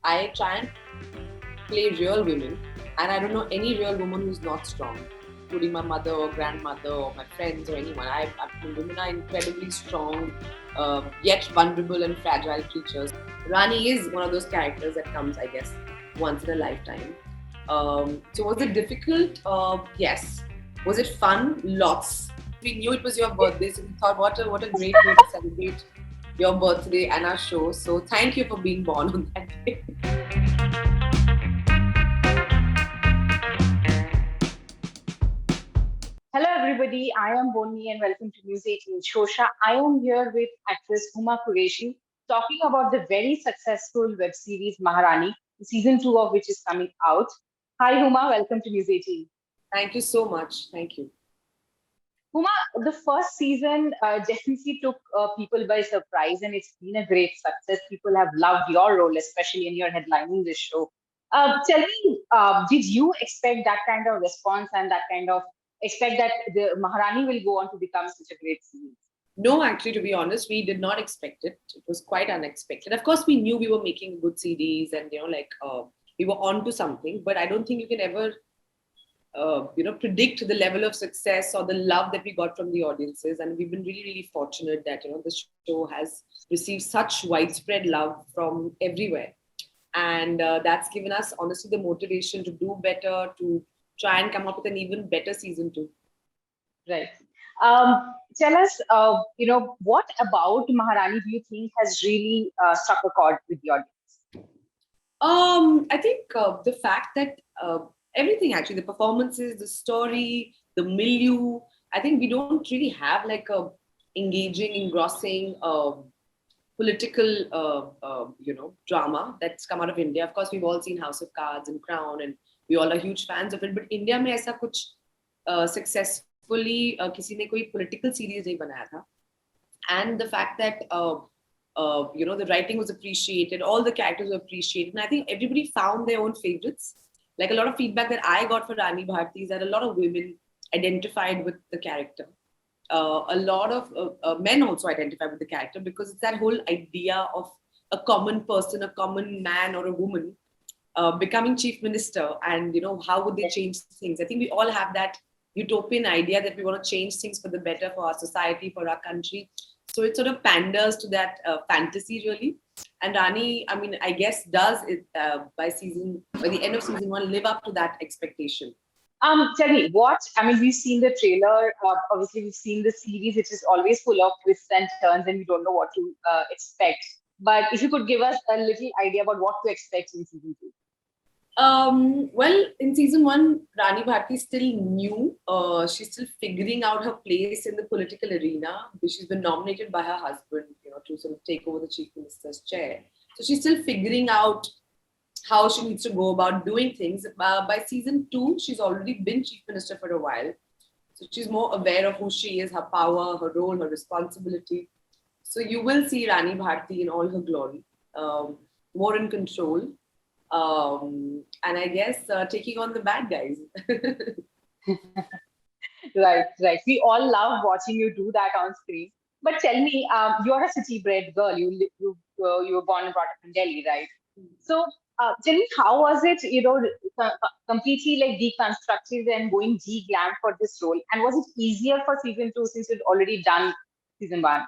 I try and play real women, and I don't know any real woman who's not strong, including my mother or grandmother or my friends or anyone. Women are incredibly strong, yet vulnerable and fragile creatures. Rani is one of those characters that comes, I guess, once in a lifetime. So was it difficult? Yes. Was it fun? Lots. We knew it was your birthday, so we thought, what a great way to celebrate your birthday and our show. So thank you for being born on that day. Hello, everybody. I am Bohni and welcome to News 18 Showsha. I am here with actress Huma Qureshi talking about the very successful web series Maharani, season 2 of which is coming out. Hi, Huma. Welcome to News 18. Thank you so much. Thank you. Huma, the first season definitely took people by surprise and it's been a great success. People have loved your role, especially in your headlining this show. Tell me, did you expect that kind of response and that kind of expect that the Maharani will go on to become such a great series? No, actually, to be honest, we did not expect it. It was quite unexpected. Of course, we knew we were making good CDs and, we were on to something, but I don't think you can ever predict the level of success or the love that we got from the audiences. And we've been really, really fortunate that, the show has received such widespread love from everywhere. And that's given us, honestly, the motivation to do better, to try and come up with an even better season 2. Right. Tell us, what about Maharani do you think has really struck a chord with the audience? I think the fact that everything, actually, the performances, the story, the milieu, I think we don't really have like a engaging, engrossing political, drama that's come out of India. Of course, we've all seen House of Cards and Crown, and we all are huge fans of it. But India में ऐसा कुछ successfully किसी ने कोई political series नहीं बनाया था. And the fact that the writing was appreciated, all the characters were appreciated, and I think everybody found their own favorites. Like a lot of feedback that I got for Rani Bharti is that a lot of women identified with the character. A lot of men also identify with the character because it's that whole idea of a common person, a common man or a woman becoming chief minister, and how would they change things. I think we all have that utopian idea that we want to change things for the better for our society, for our country. So it sort of panders to that fantasy, really. And Rani, I guess, does it by the end of season 1 live up to that expectation. Tell me, we've seen the trailer, obviously we've seen the series, which is always full of twists and turns and we don't know what to expect. But if you could give us a little idea about what to expect in season 2. Well, in season 1, Rani Bharti is still new. She's still figuring out her place in the political arena. She's been nominated by her husband, to sort of take over the chief minister's chair. So she's still figuring out how she needs to go about doing things. By season 2, she's already been chief minister for a while. So she's more aware of who she is, her power, her role, her responsibility. So you will see Rani Bharti in all her glory, more in control. And I guess taking on the bad guys. Right. We all love watching you do that on screen. But tell me, you're a city-bred girl. You were born and brought up in Delhi, right? So tell me, how was it, completely like deconstructed and going G-glam for this role? And was it easier for season 2 since you'd already done season 1?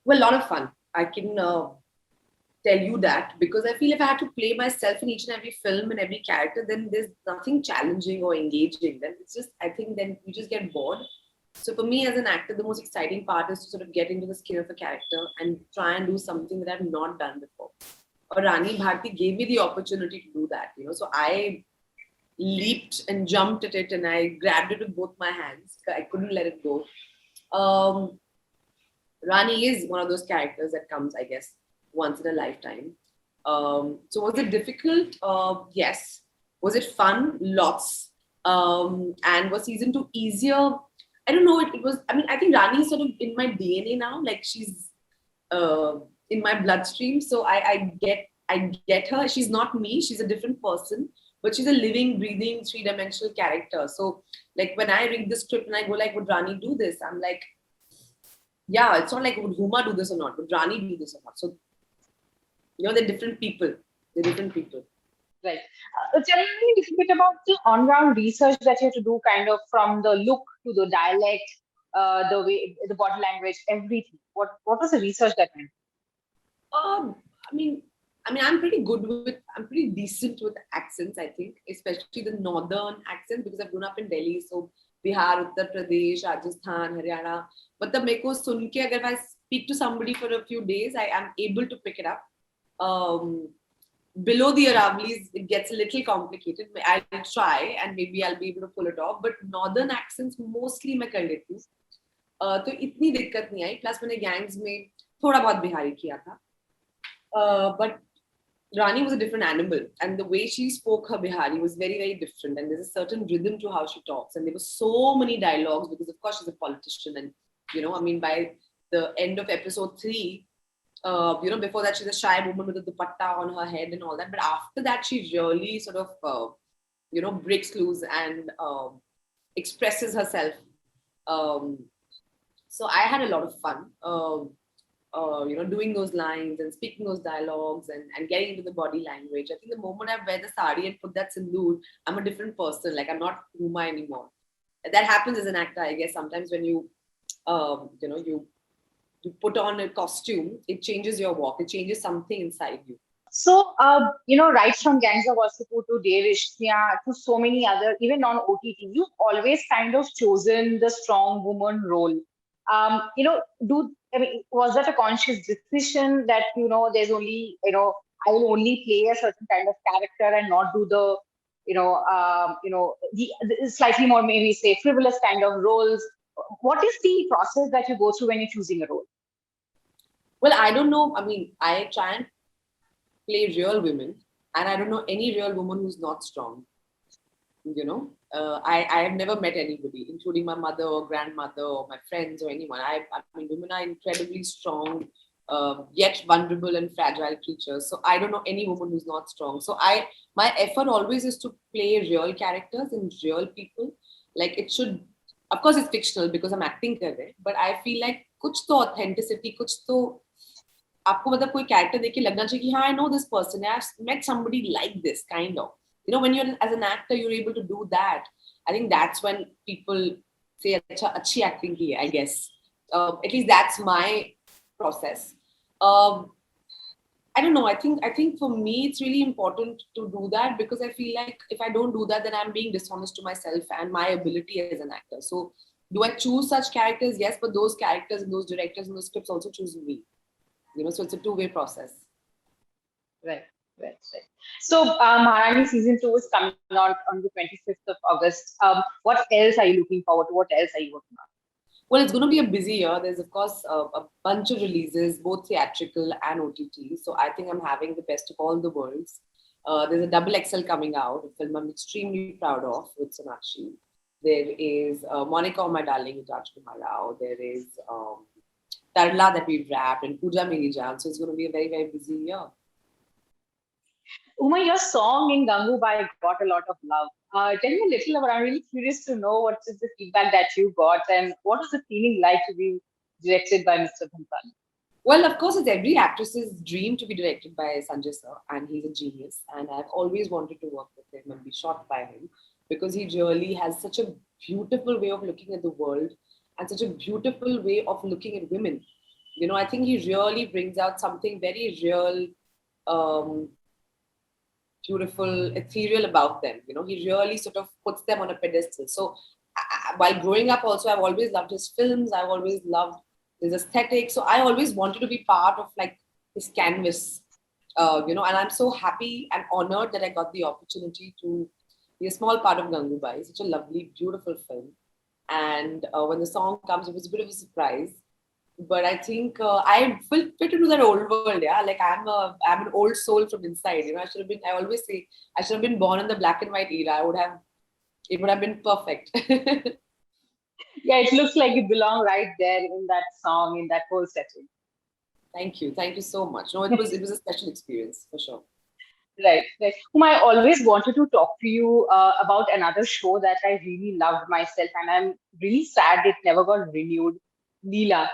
Well, a lot of fun. I can tell you that, because I feel if I had to play myself in each and every film and every character, then there's nothing challenging or engaging. Then it's just, I think then you just get bored. So for me as an actor, the most exciting part is to sort of get into the skin of a character and try and do something that I've not done before. Rani Bharti gave me the opportunity to do that, so I leaped and jumped at it and I grabbed it with both my hands. I couldn't let it go. Rani is one of those characters that comes, I guess, once in a lifetime. So was it difficult? Yes. Was it fun? Lots. And was season 2 easier? I don't know. It was, I think Rani is sort of in my DNA now. Like she's in my bloodstream. So I get her. She's not me. She's a different person. But she's a living, breathing, 3-dimensional character. So like when I read the script and I go like, would Rani do this? I'm like, yeah, it's not like would Huma do this or not? Would Rani do this or not? So, they're different people. They're different people. Right. Tell me a little bit about the on-ground research that you have to do, kind of from the look to the dialect, the way, the body language, everything. What was the research that went? I mean, I'm pretty good with, I'm pretty decent with accents, I think, especially the northern accents, because I've grown up in Delhi, so Bihar, Uttar Pradesh, Rajasthan, Haryana. But the meko sun ke, agar if I speak to somebody for a few days, I am able to pick it up. Um, Below the Aravlis, it gets a little complicated. I'll try and maybe I'll be able to pull it off. But northern accents mostly मैं कर लेती हूँ. तो इतनी दिक्कत नहीं आई. Plus मैंने gangs में थोड़ा बहुत बिहारी किया था. But Rani was a different animal, and the way she spoke her Bihari was very, very different. And there's a certain rhythm to how she talks. And there were so many dialogues because, of course, she's a politician. And, by the end of episode 3, before that, she's a shy woman with a dupatta on her head and all that. But after that, she really sort of, breaks loose and expresses herself. So I had a lot of fun. Doing those lines and speaking those dialogues and getting into the body language. I think the moment I wear the sari and put that sindoor, I'm a different person. Like, I'm not Huma anymore. That happens as an actor, I guess. Sometimes when you put on a costume, it changes your walk. It changes something inside you. So, right from Gangs of Wasseypur to De Rishtiyan to so many other, even on OTT, you've always kind of chosen the strong woman role. Was that a conscious decision that, there's only, I will only play a certain kind of character and not do the, the slightly more, maybe say, frivolous kind of roles? What is the process that you go through when you're choosing a role? Well, I don't know. I try and play real women, and I don't know any real woman who's not strong. I have never met anybody, including my mother or grandmother or my friends or anyone. Women are incredibly strong, yet vulnerable and fragile creatures. So I don't know any woman who's not strong. So my effort always is to play real characters and real people. Like, it should, of course, it's fictional because I'm acting kar rahe, but I feel like kuch to authenticity, kuch to आपको मतलब कोई character देख के लगना चाहिए कि हाँ, I know this person. I've met somebody like this, kind of. When you're as an actor, you're able to do that. I think that's when people say, "Achhi acting ki hai," I guess. At least that's my process. I don't know. I think for me, it's really important to do that because I feel like if I don't do that, then I'm being dishonest to myself and my ability as an actor. So, do I choose such characters? Yes, but those characters and those directors and those scripts also choose me. So it's a two-way process. Right. So, Maharani season 2 is coming on the 25th of August. What else are you looking forward to? What else are you working on? Well, it's going to be a busy year. There's, of course, a bunch of releases, both theatrical and OTT. So I think I'm having the best of all the worlds. There's a Double XL coming out, a film I'm extremely proud of with Sonakshi. There is Monica, Oh My Darling with Rajkumar Rao. There is Tarla that we've wrapped and Pooja Meri Jaan. So it's going to be a very, very busy year. Uma, your song in Gangubai got a lot of love. Tell me a little about, I'm really curious to know what is the feedback that you got and what was the feeling like to be directed by Mr. Bhansali? Well, of course, it's every actress's dream to be directed by Sanjay sir, and he's a genius. And I've always wanted to work with him and be shot by him because he really has such a beautiful way of looking at the world and such a beautiful way of looking at women. I think he really brings out something very real, beautiful, ethereal about them. He really sort of puts them on a pedestal. So while growing up also, I've always loved his films. I've always loved his aesthetic. So I always wanted to be part of like his canvas, and I'm so happy and honored that I got the opportunity to be a small part of Gangubai. It's such a lovely, beautiful film. And when the song comes, it was a bit of a surprise. But I think I fit into that old world, yeah. Like I'm an old soul from inside. I always say I should have been born in the black and white era. It would have been perfect. Yeah, it looks like you belong right there in that song, in that whole setting. Thank you so much. No, it was a special experience for sure. Right. I always wanted to talk to you about another show that I really loved myself, and I'm really sad it never got renewed. Leela.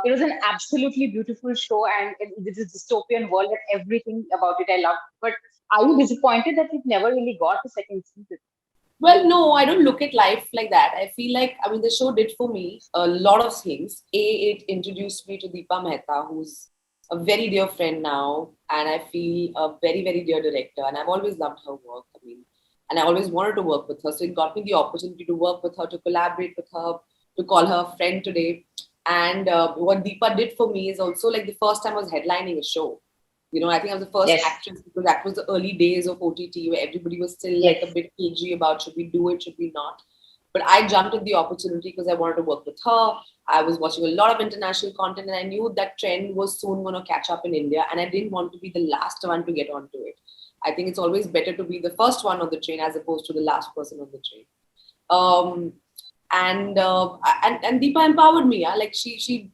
It was an absolutely beautiful show, and this is dystopian world, and everything about it I loved. But are you disappointed that it never really got a second season? Well, no, I don't look at life like that. I feel like, I mean, the show did for me a lot of things. It introduced me to Deepa Mehta, who's a very dear friend now, and I feel a very, very dear director. And I've always loved her work. I mean, and I always wanted to work with her. So it got me the opportunity to work with her, to collaborate with her, to call her a friend today. And what Deepa did for me is also like the first time I was headlining a show. You know, I think I was the first Yes. actress because that was the early days of OTT where everybody was still like a bit cagey about should we do it, should we not. But I jumped at the opportunity because I wanted to work with her. I was watching a lot of international content and I knew that trend was soon going to catch up in India. And I didn't want to be the last one to get onto it. I think it's always better to be the first one on the train as opposed to the last person on the train. Um, and Deepa empowered me. Yeah? Like she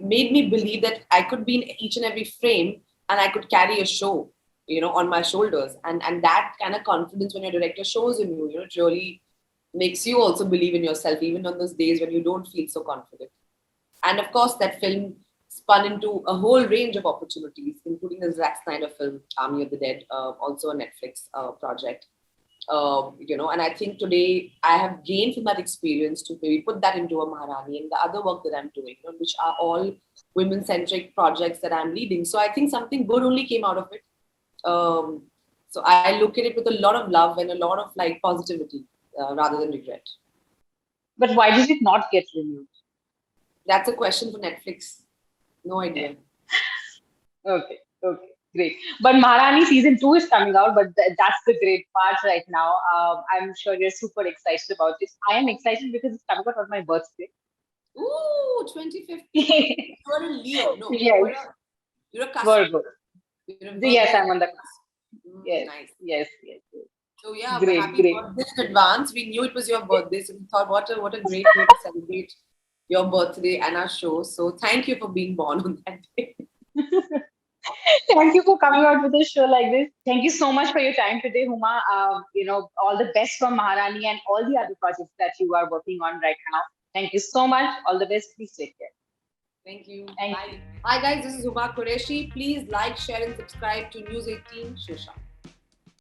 made me believe that I could be in each and every frame and I could carry a show, you know, on my shoulders. And that kind of confidence when your director shows in you, you know, it really makes you also believe in yourself, even on those days when you don't feel so confident. And of course, that film spun into a whole range of opportunities, including the Zack Snyder film, Army of the Dead, also a Netflix project. You know, and I think today I have gained from that experience to maybe put that into a Maharani and the other work that I'm doing, you know, which are all women-centric projects that I'm leading. So I think something good only came out of it. So I look at it with a lot of love and a lot of like positivity rather than regret. But why did it not get renewed? That's a question for Netflix. No idea. Okay, okay, great. But Maharani season 2 is coming out, but that's the great part right now. I'm sure you're super excited about it. I am excited because it's coming out on my birthday. Ooh, 2050. You're a Leo. No, Yes, you're a Casper. Virgo. You're a Yes, Virgo. I'm on the cusp. Yes, Nice. yes, yes, yes. So yeah, Great, happy great. birthday in advance. We knew it was your birthday, so we thought what a great way to celebrate your birthday and our show. So thank you for being born on that day. Thank you for coming out with a show like this. Thank you so much for your time today, Huma. All the best from Maharani and all the other projects that you are working on right now. Thank you so much. All the best. Please take care. Thank you. Thank Bye. Hi guys, this is Huma Qureshi. Please like, share, and subscribe to News 18 Showsha.